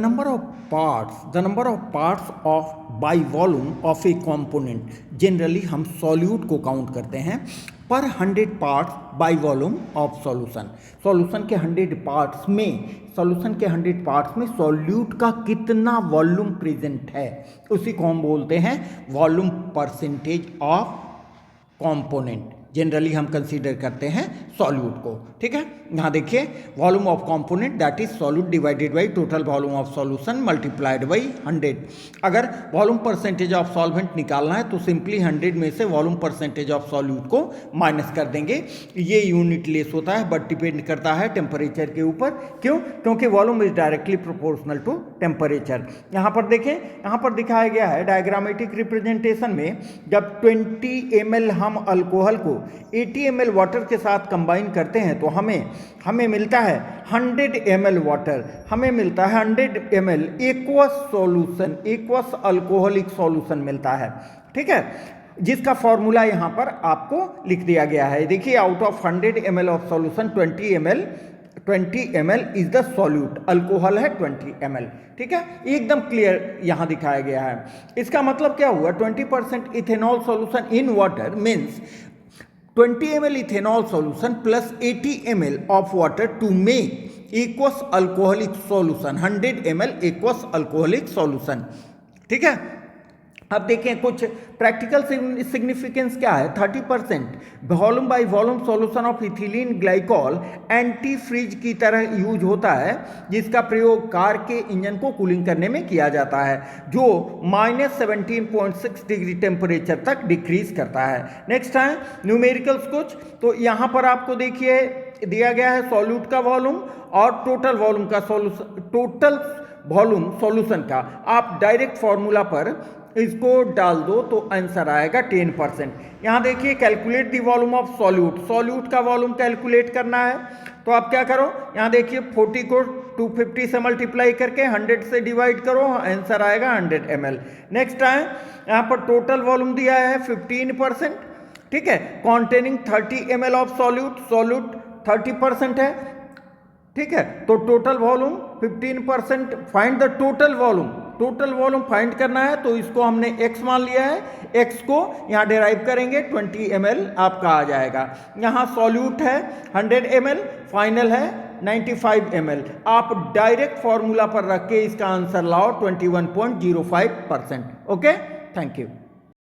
number of parts of by volume of a component, generally हम solute को count करते हैं पर 100 parts by volume of solution. Solution के 100 पार्ट्स में सॉल्यूट का कितना वॉल्यूम प्रेजेंट है उसी को हम बोलते हैं volume percentage of component. Generally हम कंसीडर करते हैं सॉल्यूट को। ठीक है, यहाँ देखिए volume of component that is solute divided by total volume of solution multiplied by 100। अगर वॉल्यूम परसेंटेज ऑफ सॉल्वेंट निकालना है तो सिंपली 100 में से वॉल्यूम परसेंटेज ऑफ सॉल्यूट को माइनस कर देंगे। ये यूनिट लेस होता है बट डिपेंड करता है टेम्परेचर के ऊपर। क्यों? क्योंकि volume is directly proportional to temperature. यहाँ पर देखें, यहाँ पर दिखाया गया है डायग्रामेटिक रिप्रेजेंटेशन में, जब 20 ml हम अल्कोहल को 80 ml वाटर के साथ कंबाइन करते हैं तो हमें मिलता है 100 ml वाटर, हमें मिलता है 100 ml aqueous solution, aqueous alcoholic solution मिलता है। ठीक है, जिसका फॉर्मूला यहाँ पर आपको लिख दिया गया है। देखिए out of 100 ml of solution 20 ml is the solute, alcohol है 20 ml। ठीक है, एकदम क्लियर यहाँ दिखाया गया है। इसका मतलब क्या हुआ? 20% ethanol solution in water means 20 ml ethanol solution plus 80 ml of water to make aqueous alcoholic solution, 100 ml aqueous alcoholic solution. ठीक है, अब देखें कुछ प्रैक्टिकल सिग्निफिकेंस क्या है। 30% volume by volume solution of ethylene glycol antifreeze की तरह use होता है, जिसका प्रयोग कार के इंजन को कूलिंग करने में किया जाता है, जो -17.6 डिग्री टेम्परेचर तक डिक्रीज करता है। नेक्स्ट है न्यूमेरिकल्स कुछ, तो यहाँ पर आपको देखिए दिया गया है सॉल्यूट का वॉल्यूम और टोटल वॉल्यूम का टोटल वॉल्यूम सॉल्यूशन का। आप डायरेक्ट फॉर्मूला पर इसको डाल दो तो आंसर आएगा 10%। यहाँ देखिए calculate the volume of solute, solute का वॉल्यूम कैलकुलेट करना है तो आप क्या करो, यहाँ देखिए 40 को 250 से मल्टीप्लाई करके 100 से डिवाइड करो, आंसर आएगा 100 ml। नेक्स्ट है यहाँ पर टोटल वॉल्यूम दिया है 15%। ठीक है, containing 30 ml of solute, solute 30% है। ठीक है, तो total volume 15%, find the total volume, total volume find करना है तो इसको हमने x मान लिया है, x को यहाँ डिराइव करेंगे 20 ml आपका आ जाएगा। यहाँ सॉल्यूट है 100 ml, फाइनल है 95 ml। आप डायरेक्ट फॉर्मूला पर रख के इसका आंसर लाओ 21.05%। Okay, thank you.